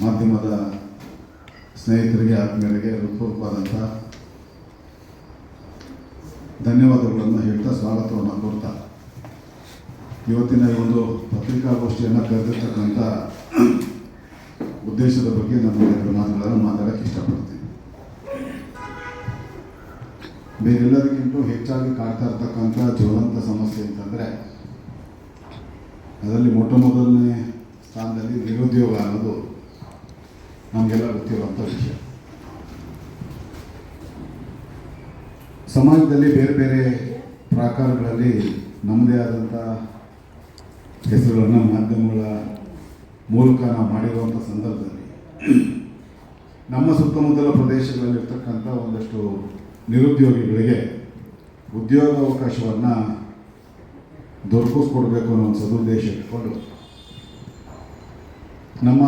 ಮಾಧ್ಯಮದ ಸ್ನೇಹಿತರಿಗೆ ಆತ್ಮೀಯರಿಗೆ ಹೃತ್ಪೂರ್ವಕವಾದಂಥ ಧನ್ಯವಾದಗಳನ್ನು ಹೇಳ್ತಾ ಸ್ವಾಗತವನ್ನು ಕೋರ್ತಾ ಇವತ್ತಿನ ಈ ಒಂದು ಪತ್ರಿಕಾಗೋಷ್ಠಿಯನ್ನು ಕರೆದಿರ್ತಕ್ಕಂಥ ಉದ್ದೇಶದ ಬಗ್ಗೆ ನಾನು ಎರಡು ಮಾತುಗಳನ್ನು ಮಾತಾಡೋಕ್ಕೆ ಇಷ್ಟಪಡ್ತೀನಿ. ಬೇರೆಲ್ಲದಕ್ಕಿಂತ ಹೆಚ್ಚಾಗಿ ಕಾಡ್ತಾ ಇರ್ತಕ್ಕಂಥ ಜ್ವಲಂತ ಸಮಸ್ಯೆ ಅಂತಂದರೆ ಅದರಲ್ಲಿ ಮೊದಲನೇ ಸ್ಥಾನದಲ್ಲಿ ನಿರುದ್ಯೋಗ ಅನ್ನೋದು ನಮಗೆಲ್ಲ ಗೊತ್ತಿರುವಂಥ ವಿಷಯ. ಸಮಾಜದಲ್ಲಿ ಬೇರೆ ಬೇರೆ ಪ್ರಾಕಾರಗಳಲ್ಲಿ ನಮ್ಮದೇ ಆದಂಥ ಹೆಸರುಗಳನ್ನು ಮಾಧ್ಯಮಗಳ ಮೂಲಕ ನಾವು ಮಾಡಿರುವಂಥ ಸಂದರ್ಭದಲ್ಲಿ ನಮ್ಮ ಸುತ್ತಮುತ್ತಲ ಪ್ರದೇಶಗಳಲ್ಲಿರ್ತಕ್ಕಂಥ ಒಂದಷ್ಟು ನಿರುದ್ಯೋಗಿಗಳಿಗೆ ಉದ್ಯೋಗಾವಕಾಶವನ್ನು ದೊರಕಿಸ್ಕೊಡ್ಬೇಕು ಅನ್ನೋ ಒಂದು ಸದುದ್ದೇಶ ಇಟ್ಕೊಂಡು ನಮ್ಮ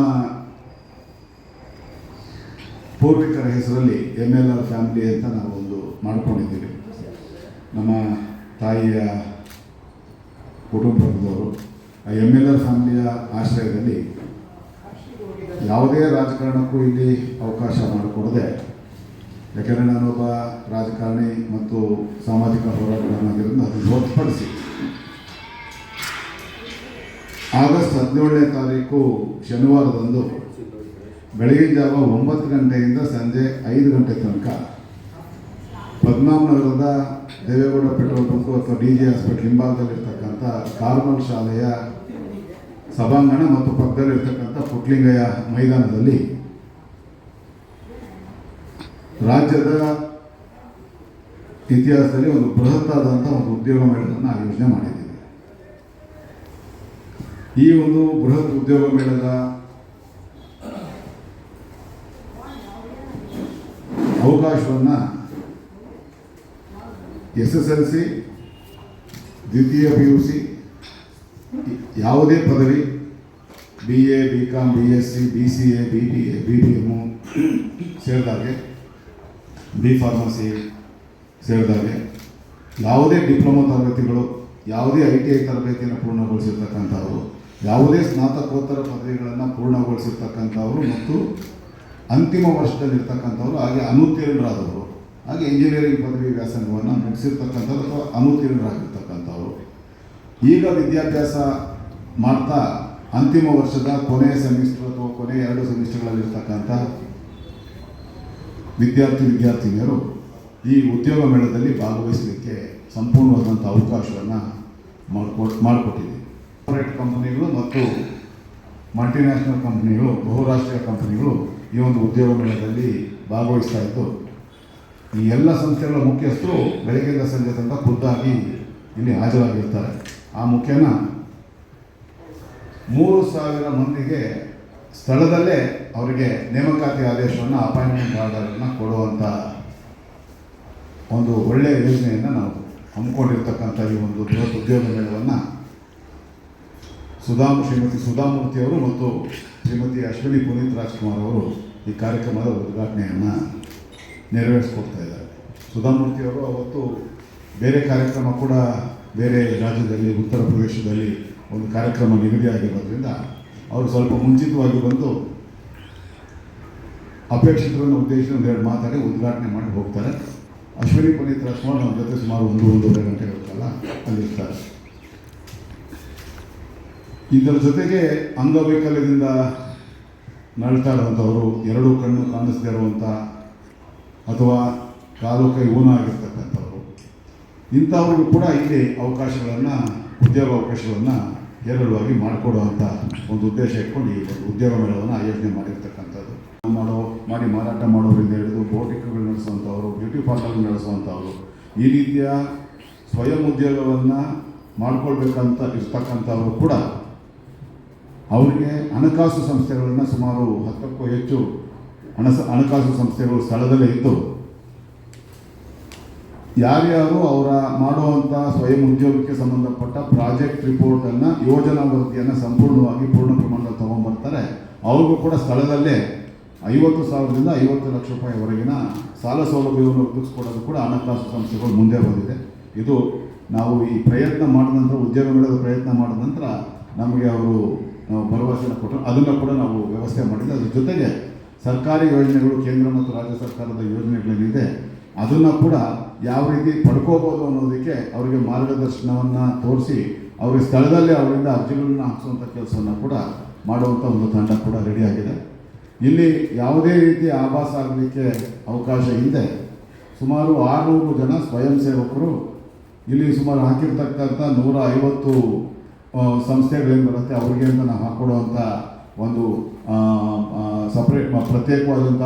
ಪೂರ್ವಿಕರ ಹೆಸರಲ್ಲಿ MLR ಫ್ಯಾಮಿಲಿ ಅಂತ ನಾವು ಒಂದು ಮಾಡ್ಕೊಂಡಿದ್ದೀವಿ. ನಮ್ಮ ತಾಯಿಯ ಕುಟುಂಬದವರು ಆ MLR ಫ್ಯಾಮಿಲಿಯ ಆಶ್ರಯದಲ್ಲಿ ಯಾವುದೇ ರಾಜಕಾರಣಕ್ಕೂ ಇಲ್ಲಿ ಅವಕಾಶ ಮಾಡಿಕೊಡದೆ, ಯಾಕೆಂದರೆ ನಾನೊಬ್ಬ ರಾಜಕಾರಣಿ ಮತ್ತು ಸಾಮಾಜಿಕ ಹೋರಾಟಗಾರನಾಗಿರೋದ್ರಿಂದ ಅದನ್ನು ಹೊರತುಪಡಿಸಿ ಆಗಸ್ಟ್ 17ನೇ ತಾರೀಕು ಶನಿವಾರದಂದು ಬೆಳಗಿನ ಜಾವ 9 ಗಂಟೆಯಿಂದ ಸಂಜೆ 5 ಗಂಟೆ ತನಕ ಪದ್ಮನಾಭನಗರದ ದೇವೇಗೌಡ ಪೆಟ್ರೋಲ್ ಬಂಕು ಅಥವಾ DG ಹಾಸ್ಪಿಟಲ್ ಹಿಂಭಾಗದಲ್ಲಿರ್ತಕ್ಕಂಥ ಕಾರ್ಮಲ್ ಶಾಲೆಯ ಸಭಾಂಗಣ ಮತ್ತು ಪಕ್ಕದಲ್ಲಿರ್ತಕ್ಕಂಥ ಪುಟ್ಲಿಂಗಯ್ಯ ಮೈದಾನದಲ್ಲಿ ರಾಜ್ಯದ ಇತಿಹಾಸದಲ್ಲಿ ಒಂದು ಬೃಹತ್ತಾದಂಥ ಒಂದು ಉದ್ಯೋಗ ಮೇಳವನ್ನು ಆಯೋಜನೆ ಮಾಡಿದ್ದೀವಿ. ಈ ಒಂದು ಬೃಹತ್ ಉದ್ಯೋಗ ಮೇಳದ ಅವಕಾಶವನ್ನು SSLC, ದ್ವಿತೀಯ PUC, ಯಾವುದೇ ಪದವಿ BA, BCom, BSc, BCA, BBA, BBM ಸೇರಿದಾಗೆ, B.Pharmacy ಸೇರಿದಾಗೆ, ಯಾವುದೇ ಡಿಪ್ಲೊಮಾ ತರಗತಿಗಳು, ಯಾವುದೇ ITI ತರಬೇತಿಯನ್ನು ಪೂರ್ಣಗೊಳಿಸಿರ್ತಕ್ಕಂಥವರು, ಯಾವುದೇ ಸ್ನಾತಕೋತ್ತರ ಪದವಿಗಳನ್ನು ಪೂರ್ಣಗೊಳಿಸಿರ್ತಕ್ಕಂಥವರು ಮತ್ತು ಅಂತಿಮ ವರ್ಷದಲ್ಲಿರ್ತಕ್ಕಂಥವ್ರು, ಹಾಗೆ ಅನುತ್ತೀರ್ಣರಾದವರು, ಹಾಗೆ ಇಂಜಿನಿಯರಿಂಗ್ ಪದವಿ ವ್ಯಾಸಂಗವನ್ನು ಮುಗಿಸಿರ್ತಕ್ಕಂಥವ್ರು ಅಥವಾ ಅನುತ್ತೀರ್ಣರಾಗಿರ್ತಕ್ಕಂಥವ್ರು, ಈಗ ವಿದ್ಯಾಭ್ಯಾಸ ಮಾಡ್ತಾ ಅಂತಿಮ ವರ್ಷದ ಕೊನೆಯ ಸೆಮಿಸ್ಟರ್ ಅಥವಾ ಕೊನೆಯ 2 ಸೆಮಿಸ್ಟರ್ಗಳಲ್ಲಿರ್ತಕ್ಕಂಥ ವಿದ್ಯಾರ್ಥಿನಿಯರು ಈ ಉದ್ಯೋಗ ಮೇಳದಲ್ಲಿ ಭಾಗವಹಿಸಲಿಕ್ಕೆ ಸಂಪೂರ್ಣವಾದಂಥ ಅವಕಾಶವನ್ನು ಮಾಡಿಕೊಟ್ಟಿದೆ. ಕಾರ್ಪೊರೇಟ್ ಕಂಪನಿಗಳು ಮತ್ತು ಮಲ್ಟಿನ್ಯಾಷನಲ್ ಕಂಪನಿಗಳು, ಬಹುರಾಷ್ಟ್ರೀಯ ಕಂಪನಿಗಳು ಈ ಒಂದು ಉದ್ಯೋಗ ಮೇಳದಲ್ಲಿ ಭಾಗವಹಿಸ್ತಾ ಇದ್ದು, ಈ ಎಲ್ಲ ಸಂಸ್ಥೆಗಳ ಮುಖ್ಯಸ್ಥರು ಬೆಳಗ್ಗೆಯಿಂದ ಸಂಜೆ ತನಕ ಖುದ್ದಾಗಿ ಇಲ್ಲಿ ಹಾಜರಾಗಿರ್ತಾರೆ. ಆ ಮುಖ್ಯನ 3,000 ಮಂದಿಗೆ ಸ್ಥಳದಲ್ಲೇ ಅವರಿಗೆ ನೇಮಕಾತಿ ಆದೇಶವನ್ನು, ಅಪಾಯಿಂಟ್ಮೆಂಟ್ ಆರ್ಡರನ್ನು ಕೊಡುವಂಥ ಒಂದು ಒಳ್ಳೆಯ ಯೋಜನೆಯನ್ನು ನಾವು ಹಮ್ಮಿಕೊಂಡಿರ್ತಕ್ಕಂಥ ಈ ಒಂದು ಬೃಹತ್ ಉದ್ಯೋಗ ಮೇಳವನ್ನು ಶ್ರೀಮತಿ ಸುಧಾಮೂರ್ತಿಯವರು ಮತ್ತು ಶ್ರೀಮತಿ ಅಶ್ವಿನಿ ಪುನೀತ್ ರಾಜ್ಕುಮಾರ್ ಅವರು ಈ ಕಾರ್ಯಕ್ರಮದ ಉದ್ಘಾಟನೆಯನ್ನು ನೆರವೇರಿಸ್ಕೊಡ್ತಾ ಇದ್ದಾರೆ. ಸುಧಾಮೂರ್ತಿಯವರು ಅವತ್ತು ಬೇರೆ ಕಾರ್ಯಕ್ರಮ ಕೂಡ ಬೇರೆ ರಾಜ್ಯದಲ್ಲಿ, ಉತ್ತರ ಪ್ರದೇಶದಲ್ಲಿ ಒಂದು ಕಾರ್ಯಕ್ರಮ ನಿಗದಿಯಾಗಿರೋದ್ರಿಂದ ಅವರು ಸ್ವಲ್ಪ ಮುಂಚಿತವಾಗಿ ಬಂದು ಅಪೇಕ್ಷಿತರನ್ನು ಉದ್ದೇಶಿಸಿ ಒಂದೆರಡು ಮಾತಾಡಿ ಉದ್ಘಾಟನೆ ಮಾಡಿ ಹೋಗ್ತಾರೆ. ಅಶ್ವಿನಿ ಪುನೀತ್ ರಾಜ್ಕುಮಾರ್ ನಮ್ಮ ಜೊತೆ ಸುಮಾರು 1-1.5 ಗಂಟೆಗಳ ಕಾಲ ಅಲ್ಲಿರ್ತಾರೆ. ಇದರ ಜೊತೆಗೆ ಅಂಗವೈಕಲ್ಯದಿಂದ ನಳ್ತಾ ಇರುವಂಥವರು, 2 ಕಣ್ಣು ಕಾಣಿಸದೇ ಇರುವಂಥ ಅಥವಾ ಕಾಲು ಕೈ ಊನ ಆಗಿರ್ತಕ್ಕಂಥವ್ರು, ಇಂಥವ್ರಿಗೂ ಕೂಡ ಇಲ್ಲಿ ಉದ್ಯೋಗಾವಕಾಶಗಳನ್ನು ಹೇರಳವಾಗಿ ಮಾಡಿಕೊಡುವಂಥ ಒಂದು ಉದ್ದೇಶ ಇಟ್ಕೊಂಡು ಈ ಉದ್ಯೋಗ ಮೇಳವನ್ನು ಆಯೋಜನೆ ಮಾಡಿರ್ತಕ್ಕಂಥದ್ದು. ಮಾಡಿ ಮಾರಾಟ ಮಾಡೋರಿಂದ ಹಿಡಿದು ಬೋಟಿಕ್ಗಳು ನಡೆಸುವಂಥವ್ರು, ಬ್ಯೂಟಿ ಪಾರ್ಲರ್ ನಡೆಸುವಂಥವ್ರು, ಈ ರೀತಿಯ ಸ್ವಯಂ ಉದ್ಯೋಗವನ್ನು ಮಾಡ್ಕೊಳ್ಬೇಕಂತ ಇರ್ತಕ್ಕಂಥವ್ರು ಕೂಡ ಅವರಿಗೆ ಹಣಕಾಸು ಸಂಸ್ಥೆಗಳನ್ನು ಸುಮಾರು 10ಕ್ಕೂ ಹೆಚ್ಚು ಹಣಕಾಸು ಸಂಸ್ಥೆಗಳು ಸ್ಥಳದಲ್ಲೇ ಇದ್ದು, ಯಾರ್ಯಾರು ಅವರ ಮಾಡುವಂಥ ಸ್ವಯಂ ಉದ್ಯೋಗಕ್ಕೆ ಸಂಬಂಧಪಟ್ಟ ಪ್ರಾಜೆಕ್ಟ್ ರಿಪೋರ್ಟನ್ನು, ಯೋಜನಾ ವರದಿಯನ್ನು ಸಂಪೂರ್ಣವಾಗಿ ಪೂರ್ಣ ಪ್ರಮಾಣದಲ್ಲಿ ತೊಗೊಂಡ್ಬರ್ತಾರೆ, ಅವ್ರಿಗೂ ಕೂಡ ಸ್ಥಳದಲ್ಲೇ 50,000ದಿಂದ 50 ಲಕ್ಷ ರೂಪಾಯಿವರೆಗಿನ ಸಾಲ ಸೌಲಭ್ಯವನ್ನು ಒದಗಿಸ್ಕೊಡೋದು ಕೂಡ ಹಣಕಾಸು ಸಂಸ್ಥೆಗಳು ಮುಂದೆ ಬಂದಿದೆ. ಇದು ನಾವು ಈ ಪ್ರಯತ್ನ ಮಾಡಿದ ನಂತರ, ಉದ್ಯೋಗ ಮೇಳದ ಪ್ರಯತ್ನ ಮಾಡಿದ ನಂತರ ನಮಗೆ ಅವರು ನಾವು ಭರವಸೆನ ಕೊಟ್ಟು ಅದನ್ನು ಕೂಡ ನಾವು ವ್ಯವಸ್ಥೆ ಮಾಡಿದ್ದೆ. ಅದ್ರ ಜೊತೆಗೆ ಸರ್ಕಾರಿ ಯೋಜನೆಗಳು, ಕೇಂದ್ರ ಮತ್ತು ರಾಜ್ಯ ಸರ್ಕಾರದ ಯೋಜನೆಗಳೇನಿದೆ ಅದನ್ನು ಕೂಡ ಯಾವ ರೀತಿ ಪಡ್ಕೋಬೋದು ಅನ್ನೋದಕ್ಕೆ ಅವರಿಗೆ ಮಾರ್ಗದರ್ಶನವನ್ನು ತೋರಿಸಿ ಅವರಿಗೆ ಸ್ಥಳದಲ್ಲೇ ಅವರಿಂದ ಅರ್ಜಿಗಳನ್ನ ಹಾಕಿಸುವಂಥ ಕೆಲಸವನ್ನು ಕೂಡ ಮಾಡುವಂಥ ಒಂದು ತಂಡ ಕೂಡ ರೆಡಿಯಾಗಿದೆ. ಇಲ್ಲಿ ಯಾವುದೇ ರೀತಿಯ ಆಭಾಸ ಆಗಲಿಕ್ಕೆ ಅವಕಾಶ ಇದೆ. ಸುಮಾರು 600 ಜನ ಸ್ವಯಂ ಸೇವಕರು ಇಲ್ಲಿ ಸುಮಾರು ಹಾಕಿರ್ತಕ್ಕಂಥ 150 ಸಂಸ್ಥೆಗಳೇನು ಬರುತ್ತೆ ಅವ್ರಿಗೆ ಅಂತ ನಾವು ಹಾಕ್ಕೊಡುವಂಥ ಒಂದು ಪ್ರತ್ಯೇಕವಾದಂಥ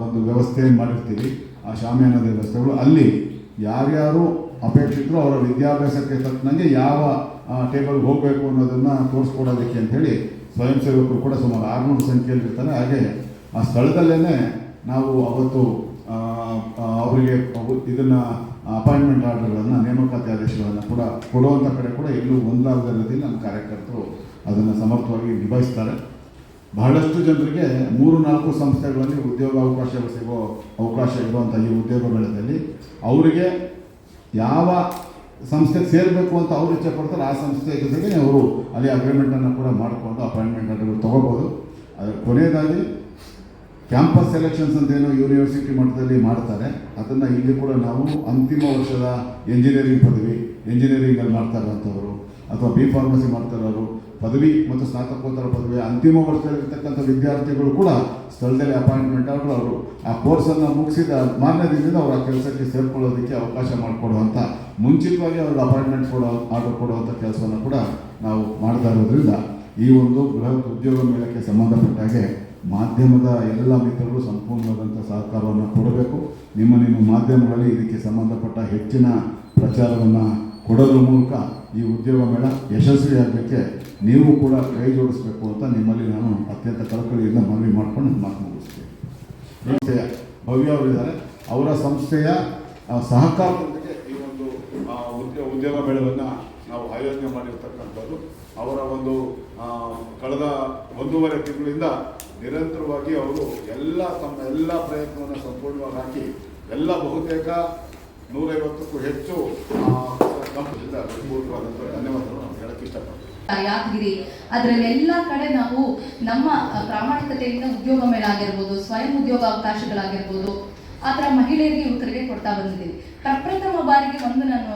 ಒಂದು ವ್ಯವಸ್ಥೆಯನ್ನು ಮಾಡಿರ್ತೀವಿ. ಆ ಶಾಮಿಯಾನದ ವ್ಯವಸ್ಥೆಗಳು ಅಲ್ಲಿ ಯಾರ್ಯಾರು ಅಪೇಕ್ಷಿತರು ಅವರ ವಿದ್ಯಾಭ್ಯಾಸಕ್ಕೆ ತಕ್ಕಂಗೆ ಯಾವ ಟೇಬಲ್ಗೆ ಹೋಗಬೇಕು ಅನ್ನೋದನ್ನು ತೋರಿಸ್ಕೊಡೋದಕ್ಕೆ ಅಂಥೇಳಿ ಸ್ವಯಂ ಸೇವಕರು ಕೂಡ ಸುಮಾರು 600 ಸಂಖ್ಯೆಯಲ್ಲಿ ಇರ್ತಾರೆ. ಹಾಗೆ ಆ ಸ್ಥಳದಲ್ಲೇ ನಾವು ಅವತ್ತು ಅವರಿಗೆ ಇದನ್ನು ಅಪಾಯಿಂಟ್ಮೆಂಟ್ ಆರ್ಡರ್ಗಳನ್ನು, ನೇಮಕಾತಿ ಆದೇಶಗಳನ್ನು ಕೂಡ ಕೊಡುವಂಥ ಕಡೆ ಕೂಡ ಎಲ್ಲೂ ಒಂದಾಗದ ರೀತಿಯಲ್ಲಿ ನಮ್ಮ ಕಾರ್ಯಕರ್ತರು ಅದನ್ನು ಸಮರ್ಥವಾಗಿ ನಿಭಾಯಿಸ್ತಾರೆ. ಬಹಳಷ್ಟು ಜನರಿಗೆ 3-4 ಸಂಸ್ಥೆಗಳಲ್ಲಿ ಉದ್ಯೋಗಾವಕಾಶಗಳು ಸಿಗೋ ಅವಕಾಶ ಇರುವಂಥ ಈ ಉದ್ಯೋಗ ಮೇಳದಲ್ಲಿ ಅವರಿಗೆ ಯಾವ ಸಂಸ್ಥೆಗೆ ಸೇರಬೇಕು ಅಂತ ಅವರು ಇಚ್ಛೆ ಪಡ್ತಾರೆ ಆ ಸಂಸ್ಥೆ ಜೊತೆಗೆ ಅವರು ಅಲ್ಲಿ ಅಗ್ರಿಮೆಂಟನ್ನು ಕೂಡ ಮಾಡಿಕೊಂಡು ಅಪಾಯಿಂಟ್ಮೆಂಟ್ ಆರ್ಡರ್ಗಳು ತೊಗೋಬೋದು. ಅದರ ಕೊನೆಯದಾಗಿ ಕ್ಯಾಂಪಸ್ ಸೆಲೆಕ್ಷನ್ಸ್ ಅಂತೇನೋ ಯೂನಿವರ್ಸಿಟಿ ಮಟ್ಟದಲ್ಲಿ ಮಾಡ್ತಾರೆ. ಅದನ್ನು ಇಲ್ಲಿ ಕೂಡ ನಾವು ಅಂತಿಮ ವರ್ಷದ ಎಂಜಿನಿಯರಿಂಗ್ ಪದವಿ, ಎಂಜಿನಿಯರಿಂಗಲ್ಲಿ ಮಾಡ್ತಾ ಇರೋಂಥವರು ಅಥವಾ ಬಿ ಫಾರ್ಮಸಿ ಮಾಡ್ತಾ ಇರೋರು, ಪದವಿ ಮತ್ತು ಸ್ನಾತಕೋತ್ತರ ಪದವಿ ಅಂತಿಮ ವರ್ಷದಲ್ಲಿರ್ತಕ್ಕಂಥ ವಿದ್ಯಾರ್ಥಿಗಳು ಕೂಡ ಸ್ಥಳದಲ್ಲಿ ಅಪಾಯಿಂಟ್ಮೆಂಟ್ ಆರ್ಡರ್ ಅವರು ಆ ಕೋರ್ಸನ್ನು ಮುಗಿಸಿದ ಮಾರನೇ ದಿನದಿಂದ ಅವರು ಆ ಕೆಲಸಕ್ಕೆ ಸೇರ್ಕೊಳ್ಳೋದಕ್ಕೆ ಅವಕಾಶ ಮಾಡಿಕೊಡುವಂಥ, ಮುಂಚಿತವಾಗಿ ಅವ್ರಿಗೆ ಅಪಾಯಿಂಟ್ಮೆಂಟ್ ಆರ್ಡರ್ ಕೊಡುವಂಥ ಕೆಲಸವನ್ನು ಕೂಡ ನಾವು ಮಾಡ್ತಾ ಇರೋದ್ರಿಂದ ಈ ಒಂದು ಬೃಹತ್ ಉದ್ಯೋಗ ಮೇಳಕ್ಕೆ ಸಂಬಂಧಪಟ್ಟ ಹಾಗೆ ಮಾಧ್ಯಮದ ಎಲ್ಲ ಮಿತ್ರರು ಸಂಪೂರ್ಣವಾದಂಥ ಸಹಕಾರವನ್ನು ಕೊಡಬೇಕು. ನಿಮ್ಮ ಮಾಧ್ಯಮಗಳಲ್ಲಿ ಇದಕ್ಕೆ ಸಂಬಂಧಪಟ್ಟ ಹೆಚ್ಚಿನ ಪ್ರಚಾರವನ್ನು ಕೊಡೋದ್ರ ಮೂಲಕ ಈ ಉದ್ಯೋಗ ಮೇಳ ಯಶಸ್ವಿಯಾಗಲಿಕ್ಕೆ ನೀವು ಕೂಡ ಕೈ ಜೋಡಿಸಬೇಕು ಅಂತ ನಿಮ್ಮಲ್ಲಿ ನಾನು ಅತ್ಯಂತ ಕಳಕಳಿಯಿಂದ ಮನವಿ ಮಾಡ್ಕೊಂಡು ಮಾತು ಮುಗಿಸ್ತೀನಿ. ಸಂಸ್ಥೆಯ ಭವ್ಯ ಅವರಿದ್ದಾರೆ, ಅವರ ಸಂಸ್ಥೆಯ ಸಹಕಾರದೊಂದಿಗೆ ಈ ಒಂದು ಉದ್ಯೋಗ ಮೇಳವನ್ನು ನಾವು ಆಯೋಜನೆ ಮಾಡಿರ್ತಕ್ಕಂಥದ್ದು. ಅವರ ಒಂದು ಕಳೆದ 1.5 ತಿಂಗಳಿಂದ ನಿರಂತರವಾಗಿ ಅವರು ತಮ್ಮ ಎಲ್ಲ ಪ್ರಯತ್ನವನ್ನು ಸಂಪೂರ್ಣವಾಗಿ ಹಾಕಿ ಬಹುತೇಕ 150ಕ್ಕೂ ಹೆಚ್ಚು ಕಂಪನಿಯಿಂದ ಪೂರ್ವವಾದಂಥ ಧನ್ಯವಾದಗಳು ನಾವು ಹೇಳಕ್ಕೆ ಇಷ್ಟಪಡ್ತೀವಿ. ಯಾದಗಿರಿ ಅದರಲ್ಲೆಲ್ಲ ಕಡೆ ನಾವು ನಮ್ಮ ಪ್ರಾಮಾಣಿಕತೆಯಿಂದ ಉದ್ಯೋಗ ಮೇಳ ಆಗಿರ್ಬೋದು, ಸ್ವಯಂ ಉದ್ಯೋಗ ಅವಕಾಶಗಳಾಗಿರ್ಬೋದು, ಆ ಥರ ಮಹಿಳೆಯರಿಗೆ ಯುವಕರಿಗೆ ಕೊಡ್ತಾ ಬಂದಿದ್ದೀವಿ. ಪ್ರಪ್ರಥಮ ಬಾರಿಗೆ ಒಂದು ನಾನು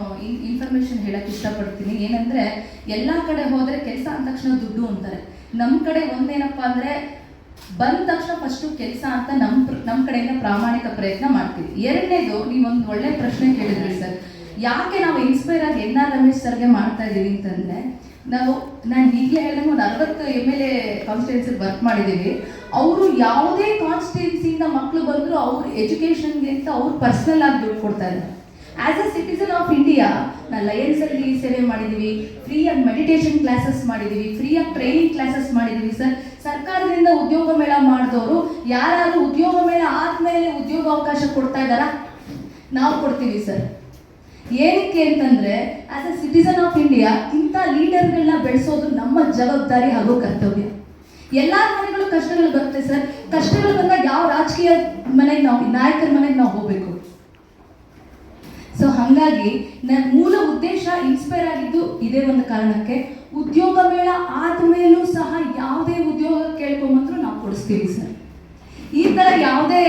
ಇನ್ಫಾರ್ಮೇಶನ್ ಹೇಳಕ್ಕೆ ಇಷ್ಟಪಡ್ತೀನಿ. ಏನಂದರೆ ಎಲ್ಲ ಕಡೆ ಹೋದರೆ ಕೆಲಸ ಅಂದ ತಕ್ಷಣ ದುಡ್ಡು ಅಂತಾರೆ. ನಮ್ಮ ಕಡೆ ಒಂದೇನಪ್ಪ ಅಂದರೆ ಬಂದ ತಕ್ಷಣ ಫಸ್ಟು ಕೆಲಸ ಅಂತ ನಮ್ಮ ಕಡೆಯಿಂದ ಪ್ರಾಮಾಣಿಕ ಪ್ರಯತ್ನ ಮಾಡ್ತೀವಿ. ಎರಡನೇದು, ನೀವೊಂದು ಒಳ್ಳೆ ಪ್ರಶ್ನೆ ಕೇಳಿದ್ರಿ ಸರ್, ಯಾಕೆ ನಾವು ಇನ್ಸ್ಪೈರ್ ಆಗಿ NR ರಮೇಶ್ ಸರ್ಗೆ ಮಾಡ್ತಾ ಇದ್ದೀವಿ ಅಂತಂದರೆ, ನಾನು ಈಗಲೇ ಹೇಳಿದಂಗೆ ಒಂದು 60 MLA ಕಾನ್ಸ್ಟಿಟ್ಯೂನ್ಸಿಗೆ ವರ್ಕ್ ಮಾಡಿದ್ದೀವಿ. ಅವರು ಯಾವುದೇ ಕಾನ್ಸ್ಟಿಟ್ಯೂನ್ಸಿಯಿಂದ ಮಕ್ಕಳು ಬಂದರೂ ಅವ್ರ ಎಜುಕೇಷನ್ಗೆ ಅಂತ ಅವ್ರು ಪರ್ಸ್ನಲ್ ಆಗಿ ದುಡ್ಡು ಕೊಡ್ತಾ ಇದ್ದಾರೆ. As a citizen of India ನಾನು ಲಯನ್ಸಲ್ಲಿ ಸೇವೆ ಮಾಡಿದ್ದೀವಿ, ಫ್ರೀಯಾಗಿ ಮೆಡಿಟೇಷನ್ ಕ್ಲಾಸಸ್ ಮಾಡಿದ್ದೀವಿ, ಫ್ರೀಯಾಗಿ ಟ್ರೈನಿಂಗ್ ಕ್ಲಾಸಸ್ ಮಾಡಿದ್ದೀವಿ ಸರ್. ಸರ್ಕಾರದಿಂದ ಉದ್ಯೋಗ ಮೇಳ ಮಾಡಿದವರು ಯಾರು ಉದ್ಯೋಗ ಮೇಳ ಆದಮೇಲೆ ಉದ್ಯೋಗ ಅವಕಾಶ ಕೊಡ್ತಾ ಇದ್ದಾರಾ? ನಾವು ಕೊಡ್ತೀವಿ ಸರ್. ಏನಕ್ಕೆ ಅಂತಂದರೆ as a citizen of India ಇಂಥ ಲೀಡರ್ಗಳನ್ನ ಬೆಳೆಸೋದು ನಮ್ಮ ಜವಾಬ್ದಾರಿ ಹಾಗೂ ಕರ್ತವ್ಯ. ಎಲ್ಲ ಮನೆಗಳು ಕಷ್ಟಗಳು ಬರುತ್ತೆ ಸರ್. ಕಷ್ಟಗಳು ಬಂದಾಗ ಯಾವ ರಾಜಕೀಯ ಮನೆಗೆ ನಾಯಕರ ಮನೆಗೆ ನಾವು ಹೋಗಬೇಕು. ಸೊ ಹಾಗಾಗಿ ನನ್ನ ಮೂಲ ಉದ್ದೇಶ ಇನ್ಸ್ಪೈರ್ ಆಗಿದ್ದು ಇದೇ ಒಂದು ಕಾರಣಕ್ಕೆ. ಉದ್ಯೋಗ ಮೇಳ ಆದಮೇಲೂ ಸಹ ಯಾವುದೇ ಉದ್ಯೋಗ ಕೇಳ್ಕೊಂಬಂದ್ರು ನಾವು ಕೊಡಿಸ್ತೀವಿ ಸರ್. ಈ ಥರ ಯಾವುದೇ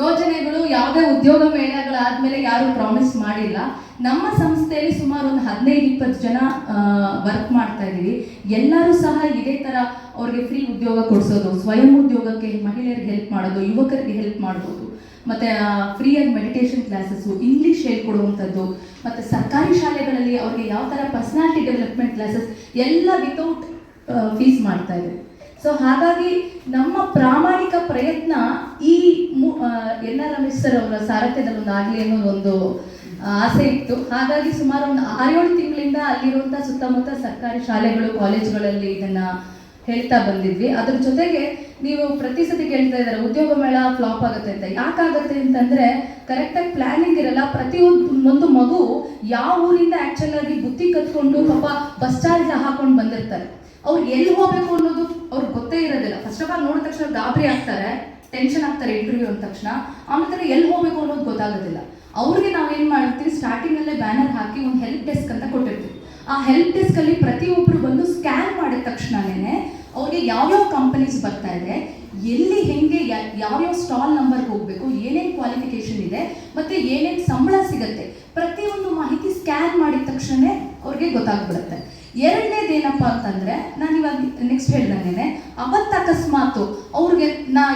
ಯೋಜನೆಗಳು, ಯಾವುದೇ ಉದ್ಯೋಗ ಮೇಳಗಳಾದಮೇಲೆ ಯಾರೂ ಪ್ರಾಮಿಸ್ ಮಾಡಿಲ್ಲ. ನಮ್ಮ ಸಂಸ್ಥೆಯಲ್ಲಿ ಸುಮಾರು ಒಂದು 15-20 ಜನ ವರ್ಕ್ ಮಾಡ್ತಾ ಇದ್ದೀವಿ. ಎಲ್ಲರೂ ಸಹ ಇದೇ ಥರ ಅವ್ರಿಗೆ ಫ್ರೀ ಉದ್ಯೋಗ ಕೊಡಿಸೋದು, ಸ್ವಯಂ ಉದ್ಯೋಗಕ್ಕೆ ಮಹಿಳೆಯರಿಗೆ ಹೆಲ್ಪ್ ಮಾಡೋದು, ಯುವಕರಿಗೆ ಹೆಲ್ಪ್ ಮಾಡ್ಬೋದು, ಮತ್ತು ಫ್ರೀಯಾಗಿ ಮೆಡಿಟೇಷನ್ ಕ್ಲಾಸಸ್ಸು, ಇಂಗ್ಲೀಷ್ ಹೇಳ್ಕೊಡುವಂಥದ್ದು, ಮತ್ತು ಸರ್ಕಾರಿ ಶಾಲೆಗಳಲ್ಲಿ ಅವ್ರಿಗೆ ಯಾವ ಥರ ಪರ್ಸ್ನಾಲಿಟಿ ಡೆವಲಪ್ಮೆಂಟ್ ಕ್ಲಾಸಸ್ ಎಲ್ಲ ವಿತೌಟ್ ಫೀಸ್ ಮಾಡ್ತಾ ಇದ್ದೀವಿ. ಸೊ ಹಾಗಾಗಿ ನಮ್ಮ ಪ್ರಾಮಾಣಿಕ ಪ್ರಯತ್ನ ಈ NR ರಮೇಶ್ ಸರ್ ಅವರ ಸಾರಥ್ಯದಲ್ಲಿ ಒಂದು ಆಗಲಿ ಅನ್ನೋದು ಒಂದು ಆಸೆ ಇತ್ತು. ಹಾಗಾಗಿ ಸುಮಾರು ಒಂದು 6-7 ತಿಂಗಳಿಂದ ಅಲ್ಲಿರುವಂಥ ಸುತ್ತಮುತ್ತ ಸರ್ಕಾರಿ ಶಾಲೆಗಳು, ಕಾಲೇಜುಗಳಲ್ಲಿ ಇದನ್ನು ಹೇಳ್ತಾ ಬಂದಿದ್ವಿ. ಅದ್ರ ಜೊತೆಗೆ ನೀವು ಪ್ರತಿ ಸತಿ ಕೇಳ್ತಾ ಇದ್ದಾರೆ ಉದ್ಯೋಗ ಮೇಳ ಫ್ಲಾಪ್ ಆಗುತ್ತೆ ಅಂತ. ಯಾಕಾಗುತ್ತೆ ಅಂತಂದರೆ ಕರೆಕ್ಟಾಗಿ ಪ್ಲ್ಯಾನಿಂಗ್ ಇರಲ್ಲ. ಒಂದು ಮಗು ಯಾವ ಊರಿಂದ ಆ್ಯಕ್ಚುಲ್ ಆಗಿ ಬುತ್ತಿ ಕತ್ಕೊಂಡು ಪಾಪ ಬಸ್ ಚಾರ್ಜ್ ಹಾಕೊಂಡು ಬಂದಿರ್ತಾರೆ. ಅವ್ರು ಎಲ್ಲಿ ಹೋಗಬೇಕು ಅನ್ನೋದು ಅವ್ರಿಗೆ ಗೊತ್ತೇ ಇರೋದಿಲ್ಲ. ಫಸ್ಟ್ ಆಫ್ ಆಲ್ ನೋಡಿದ ತಕ್ಷಣ ಗಾಬರಿ ಆಗ್ತಾರೆ, ಟೆನ್ಷನ್ ಆಗ್ತಾರೆ ಇಂಟರ್ವ್ಯೂ ಅಂದ ತಕ್ಷಣ. ಆಮೇಲೆ ಎಲ್ಲಿ ಹೋಗಬೇಕು ಅನ್ನೋದು ಗೊತ್ತಾಗೋದಿಲ್ಲ. ಅವ್ರಿಗೆ ನಾವೇನು ಮಾಡಿರ್ತೀವಿ, ಸ್ಟಾರ್ಟಿಂಗಲ್ಲೇ ಬ್ಯಾನರ್ ಹಾಕಿ ಒಂದು ಹೆಲ್ಪ್ ಡೆಸ್ಕ್ ಅಂತ ಕೊಟ್ಟಿರ್ತೀವಿ. ಆ ಹೆಲ್ಪ್ ಡೆಸ್ಕ್ ಅಲ್ಲಿ ಪ್ರತಿಯೊಬ್ಬರು ಬಂದು ಸ್ಕ್ಯಾನ್ ಮಾಡಿದ ತಕ್ಷಣನೇ ಅವ್ರಿಗೆ ಯಾವ್ಯಾವ ಕಂಪನೀಸ್ ಬರ್ತಾ ಇದೆ, ಎಲ್ಲಿ ಹೆಂಗೆ ಯಾವ್ಯಾವ ಸ್ಟಾಲ್ ನಂಬರ್ಗೆ ಹೋಗಬೇಕು, ಏನೇನು ಕ್ವಾಲಿಫಿಕೇಶನ್ ಇದೆ ಮತ್ತು ಏನೇನು ಸಂಬಳ ಸಿಗುತ್ತೆ, ಪ್ರತಿಯೊಂದು ಮಾಹಿತಿ ಸ್ಕ್ಯಾನ್ ಮಾಡಿದ ತಕ್ಷಣ ಅವ್ರಿಗೆ ಗೊತ್ತಾಗ್ಬಿಡುತ್ತೆ. ಎರಡನೇದು ಏನಪ್ಪ ಅಂತಂದರೆ, ನಾನು ಇವಾಗ ನೆಕ್ಸ್ಟ್ ಹೇಳ್ದಂಗೆ ಅವತ್ತು ಅಕಸ್ಮಾತು ಅವ್ರಿಗೆ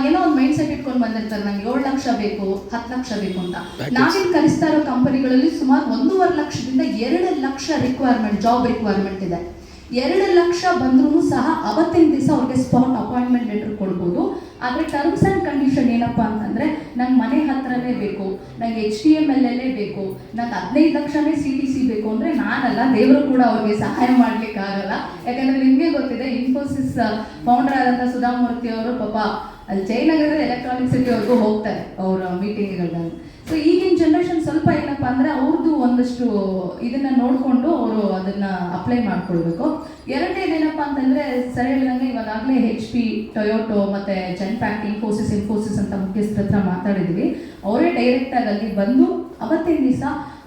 ಏನೋ ಒಂದು ಮೈಂಡ್ ಸೆಟ್ ಇಟ್ಕೊಂಡು ಬಂದಿರ್ತಾರೆ, ನಂಗೆ 7 ಲಕ್ಷ ಬೇಕು, 10 ಲಕ್ಷ ಬೇಕು ಅಂತ. ನಾವೇನು ಕಲಿಸ್ತಾ ಇರೋ ಕಂಪನಿಗಳಲ್ಲಿ ಸುಮಾರು 1.5 ಲಕ್ಷದಿಂದ 2 ಲಕ್ಷ ಜಾಬ್ ರಿಕ್ವೈರ್ಮೆಂಟ್ ಇದೆ. 2 ಲಕ್ಷ ಬಂದ್ರೂ ಸಹ ಅವತ್ತಿನ ದಿವಸ ಅವ್ರಿಗೆ ಸ್ಪಾಟ್ ಅಪಾಯಿಂಟ್ಮೆಂಟ್ ಲೆಟರ್ ಕೊಡ್ಬೋದು. ಆದರೆ ಟರ್ಮ್ಸ್ ಆ್ಯಂಡ್ ಕಂಡೀಷನ್ ಏನಪ್ಪ ಅಂತಂದರೆ, ನಂಗೆ ಮನೆ ಹತ್ರನೇ ಬೇಕು, ನಂಗೆ HTML ಬೇಕು, ನಂಗೆ 15 ಲಕ್ಷನೇ CTC ಬೇಕು ಅಂದರೆ ನಾನಲ್ಲ, ದೇವರು ಕೂಡ ಅವ್ರಿಗೆ ಸಹಾಯ ಮಾಡಲಿಕ್ಕಾಗಲ್ಲ. ಯಾಕಂದರೆ ನಿಮಗೆ ಗೊತ್ತಿದೆ, ಇನ್ಫೋಸಿಸ್ ಫೌಂಡರ್ ಆದಂಥ ಸುಧಾಮೂರ್ತಿ ಅವರು ಪಾಪ ಅಲ್ಲಿ ಜಯನಗರದ ಎಲೆಕ್ಟ್ರಾನಿಕ್ ಸಿಟಿವರೆಗೂ ಹೋಗ್ತಾರೆ ಅವರ ಮೀಟಿಂಗ್ಗಳಲ್ಲಿ. ಸೊ ಈಗಿನ ಜನ್ರೇಷನ್ ಸ್ವಲ್ಪ ಏನಪ್ಪ ಅಂದರೆ ಅವ್ರದ್ದು ಒಂದಷ್ಟು ಇದನ್ನು ನೋಡಿಕೊಂಡು ಅವರು ಅದನ್ನು ಅಪ್ಲೈ ಮಾಡ್ಕೊಳ್ಬೇಕು. ಎರಡನೇದೇನಪ್ಪ ಅಂತಂದರೆ, ಸರಿ ಹೇಳಿದಂಗೆ ಇವಾಗಲೇ HP, ಟೊಯೋಟೋ ಮತ್ತು ಜೆನ್ಪ್ಯಾಕ್ಟ್, ಇನ್ಫೋಸಿಸ್ ಅಂತ ಮುಖ್ಯಸ್ಥರ ಹತ್ರ ಮಾತಾಡಿದ್ವಿ. ಅವರೇ ಡೈರೆಕ್ಟಾಗಿ ಅಲ್ಲಿ ಬಂದು ಅವತ್ತಿನ ದಿವಸ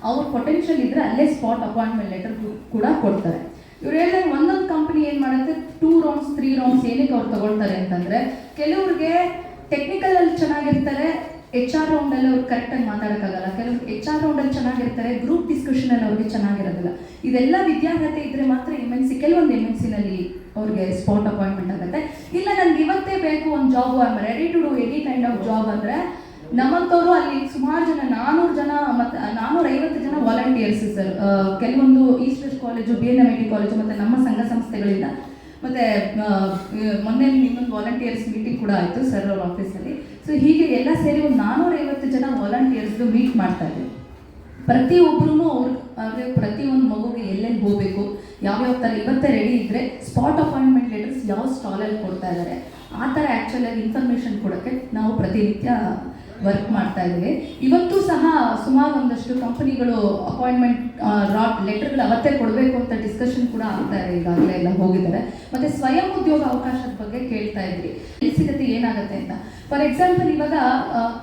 ಅವ್ರ ಪೊಟೆನ್ಷಿಯಲ್ ಇದ್ದರೆ ಅಲ್ಲೇ ಸ್ಪಾಟ್ ಅಪಾಯಿಂಟ್ಮೆಂಟ್ ಲೆಟರ್ ಕೂಡ ಕೊಡ್ತಾರೆ. ಇವ್ರು ಹೇಳಿದಾಗ ಒಂದೊಂದು ಕಂಪನಿ ಏನು ಮಾಡುತ್ತೆ, 2 ರೌಂಡ್ಸ್ 3 ರೌಂಡ್ಸ್ ಏನಕ್ಕೆ ಅವ್ರು ತಗೊಳ್ತಾರೆ ಅಂತಂದರೆ, ಕೆಲವ್ರಿಗೆ ಟೆಕ್ನಿಕಲಲ್ಲಿ ಚೆನ್ನಾಗಿರ್ತಾರೆ, HR ರೌಂಡಲ್ಲಿ ಅವ್ರು ಕರೆಕ್ಟಾಗಿ ಮಾತಾಡೋಕ್ಕಾಗಲ್ಲ, ಕೆಲವರು HR ರೌಂಡಲ್ಲಿ ಚೆನ್ನಾಗಿರ್ತಾರೆ, ಗ್ರೂಪ್ ಡಿಸ್ಕಷನಲ್ಲಿ ಅವ್ರಿಗೆ ಚೆನ್ನಾಗಿರೋದಿಲ್ಲ. ಇದೆಲ್ಲ ವಿದ್ಯಾರ್ಹತೆ ಇದ್ದರೆ ಮಾತ್ರ MNC, ಕೆಲವೊಂದು MNCನಲ್ಲಿ ಅವ್ರಿಗೆ ಸ್ಪಾಟ್ ಅಪಾಯಿಂಟ್ಮೆಂಟ್ ಆಗುತ್ತೆ. ಇಲ್ಲ ನನಗೆ ಇವತ್ತೇ ಬೇಕು ಒಂದು job, I am ready to do any kind of job ಅಂದರೆ, ನಮ್ಮಂಥವ್ರು ಅಲ್ಲಿ ಸುಮಾರು ಜನ 400 ಜನ ಮತ್ತು 450 ಜನ ವಾಲಂಟಿಯರ್ಸ್ ಸರ್. ಕೆಲವೊಂದು east west college, BNMIT college ಮತ್ತು ನಮ್ಮ ಸಂಘ ಸಂಸ್ಥೆಗಳಿಂದ, ಮತ್ತು ಮೊನ್ನೆ ಇನ್ನೊಂದು ವಾಲಂಟಿಯರ್ಸ್ ಮೀಟಿಂಗ್ ಕೂಡ ಆಯಿತು ಸರ್ ಅವ್ರ ಆಫೀಸಲ್ಲಿ. ಸೊ ಹೀಗೆ ಎಲ್ಲ ಸೇರಿ ಒಂದು 450 ಜನ ವಾಲಂಟಿಯರ್ಸ್ದು ಮೀಟ್ ಮಾಡ್ತಾ ಇದ್ದೀವಿ. ಪ್ರತಿಯೊಬ್ಬರೂ ಅವ್ರಿಗೆ ಪ್ರತಿಯೊಂದು ಮಗುಗೆ ಎಲ್ಲೆಲ್ಲಿ ಹೋಗಬೇಕು, ಯಾವ್ಯಾವ ಥರ ಇವತ್ತೇ ರೆಡಿ ಇದ್ದರೆ ಸ್ಪಾಟ್ ಅಪಾಯಿಂಟ್ಮೆಂಟ್ ಲೆಟರ್ಸ್ ಯಾವ ಸ್ಟಾಲಲ್ಲಿ ಕೊಡ್ತಾ ಇದ್ದಾರೆ, ಆ ಥರ ಆ್ಯಕ್ಚುಲಾಗಿ ಇನ್ಫಾರ್ಮೇಷನ್ ಕೊಡೋಕ್ಕೆ ನಾವು ಪ್ರತಿನಿತ್ಯ ವರ್ಕ್ ಮಾಡ್ತಾ ಇದ್ದೀವಿ. ಇವತ್ತು ಸಹ ಸುಮಾರು ಒಂದಷ್ಟು ಕಂಪನಿಗಳು ಅಪಾಯಿಂಟ್ಮೆಂಟ್ ಲೆಟರ್ಗಳು ಅವತ್ತೇ ಕೊಡಬೇಕು ಅಂತ ಡಿಸ್ಕಷನ್ ಕೂಡ ಆಗ್ತಾ ಇದೆ, ಈಗಾಗಲೇ ಎಲ್ಲ ಹೋಗಿದ್ದಾರೆ. ಮತ್ತು ಸ್ವಯಂ ಉದ್ಯೋಗ ಅವಕಾಶದ ಬಗ್ಗೆ ಕೇಳ್ತಾ ಇದ್ರಿ, ಎಲ್ಲಿ ಸಿಗುತ್ತೆ ಏನಾಗುತ್ತೆ ಅಂತ. ಫಾರ್ ಎಕ್ಸಾಂಪಲ್ ಇವಾಗ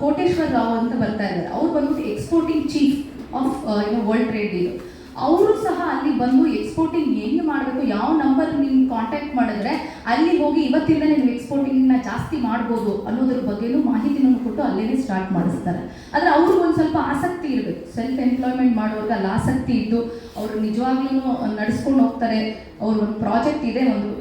ಕೋಟೇಶ್ವರ್ ರಾವ್ ಅಂತ ಬರ್ತಾ ಇದ್ದಾರೆ, ಅವ್ರು ಬಂದ್ಬಿಟ್ಟು exporting chief of world trade ಇದು. ಅವರು ಸಹ ಅಲ್ಲಿ ಬಂದು ಎಕ್ಸ್ಪೋರ್ಟಿಂಗ್ ಹೆಂಗೆ ಮಾಡಬೇಕು, ಯಾವ ನಂಬರ್ ನೀವು ಕಾಂಟ್ಯಾಕ್ಟ್ ಮಾಡಿದ್ರೆ ಅಲ್ಲಿ ಹೋಗಿ ಇವತ್ತಿಂದ ನೀವು ಎಕ್ಸ್ಪೋರ್ಟಿಂಗ್ನ ಜಾಸ್ತಿ ಮಾಡ್ಬೋದು ಅನ್ನೋದ್ರ ಬಗ್ಗೆನೂ ಮಾಹಿತಿನೂ ಕೊಟ್ಟು ಅಲ್ಲೇ ಸ್ಟಾರ್ಟ್ ಮಾಡಿಸ್ತಾರೆ. ಆದರೆ ಅವ್ರಿಗೆ ಒಂದು ಸ್ವಲ್ಪ ಆಸಕ್ತಿ ಇರಬೇಕು, ಸೆಲ್ಫ್ ಎಂಪ್ಲಾಯ್ಮೆಂಟ್ ಮಾಡೋರ್ಗೆ ಅಲ್ಲಿ ಆಸಕ್ತಿ ಇದ್ದು ಅವರು ನಿಜವಾಗ್ಲೂ ನಡೆಸ್ಕೊಂಡು ಹೋಗ್ತಾರೆ. ಅವ್ರ ಒಂದು ಪ್ರಾಜೆಕ್ಟ್ ಇದೆ ಒಂದು,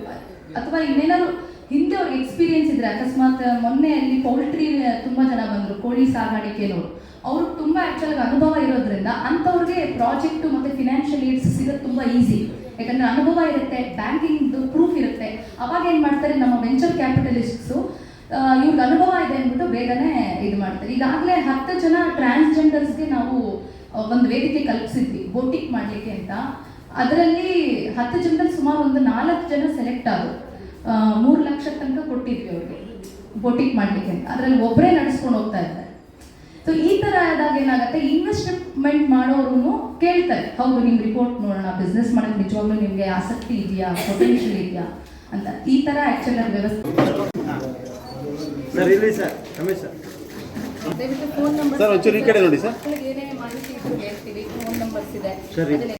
ಅಥವಾ ಇನ್ನೇನಾದ್ರು ಹಿಂದೆ ಅವ್ರಿಗೆ ಎಕ್ಸ್ಪೀರಿಯನ್ಸ್ ಇದ್ದರೆ, ಅಕಸ್ಮಾತ್ ಮೊನ್ನೆ ಅಲ್ಲಿ ಪೌಲ್ಟ್ರಿ ತುಂಬ ಜನ ಬಂದರು, ಕೋಳಿ ಸಾಗಾಣಿಕೆನವರು, ಅವ್ರಿಗೆ ತುಂಬ ಆ್ಯಕ್ಚುಲಾಗಿ ಅನುಭವ ಇರೋದ್ರಿಂದ ಅಂಥವ್ರಿಗೆ ಪ್ರಾಜೆಕ್ಟು ಮತ್ತು ಫಿನಾನ್ಷಿಯಲ್ ಏಡ್ಸ್ ಸಿಗೋದು ತುಂಬ ಈಸಿ. ಯಾಕಂದರೆ ಅನುಭವ ಇರುತ್ತೆ, ಬ್ಯಾಂಕಿಂಗ್ದು ಪ್ರೂಫ್ ಇರುತ್ತೆ. ಅವಾಗ ಏನು ಮಾಡ್ತಾರೆ ನಮ್ಮ ವೆಂಚರ್ ಕ್ಯಾಪಿಟಲಿಸ್ಟ್ಸು, ಇವ್ರಿಗೆ ಅನುಭವ ಇದೆ ಅಂದ್ಬಿಟ್ಟು ಬೇಗನೆ ಇದು ಮಾಡ್ತಾರೆ. ಈಗಾಗಲೇ 10 ಜನ ಟ್ರಾನ್ಸ್ಜೆಂಡರ್ಸ್ಗೆ ನಾವು ಒಂದು ವೇದಿಕೆ ಕಲ್ಪಿಸಿದ್ವಿ ಬೋಟಿಕ್ ಮಾಡಲಿಕ್ಕೆ ಅಂತ. ಅದರಲ್ಲಿ 10 ಜನರಲ್ಲಿ ಸುಮಾರು ಒಂದು 4 ಜನ ಸೆಲೆಕ್ಟ್ ಆದರು. 3 ಲಕ್ಷ ತನಕ ಕೊಟ್ಟಿದ್ವಿ ಅವ್ರಿಗೆ ಬೋಟಿಕ್ ಮಾಡಲಿಕ್ಕೆ ಅಂತ. ಅದರಲ್ಲಿ ಒಬ್ಬರೇ ನಡೆಸ್ಕೊಂಡು ಹೋಗ್ತಾ ಇದ್ದಾರೆ. ಸೊ ಈ ಥರ ಆದಾಗ ಏನಾಗುತ್ತೆ, ಇನ್ವೆಸ್ಟ್ಮೆಂಟ್ ಮಾಡೋರು ಕೇಳ್ತಾರೆ, ಹೌದು ನಿಮ್ಮ ರಿಪೋರ್ಟ್ ನೋಡೋಣ, ಬಿಸ್ನೆಸ್ ಮಾಡೋಕ್ಕೆ ನಿಜವಾಗ್ಲೂ ನಿಮಗೆ ಆಸಕ್ತಿ ಇದೆಯಾ, ಪೊಟೆನ್ಷಿಯಲ್ ಇದೆಯಾ ಅಂತ. ಈ ಥರ ಆ್ಯಕ್ಚುಲಾಗಿ ವ್ಯವಸ್ಥೆ. ಸರ್ ಇಲ್ಲಿ ಸರ್ ರಮೇಶ್ ಸರ್ ದಯವಿಟ್ಟು ಫೋನ್ ನಂಬರ್ ಸರ್ ಒಂಚೂರು ಈ ಕಡೆ ನೋಡಿ ಸರ್. ಏನೇ ಮಾಹಿತಿ ಇದ್ರು ಹೇಳ್ತೀವಿ, ಫೋನ್ ನಂಬರ್ಸ್ ಇದೆ. ಸರಿ.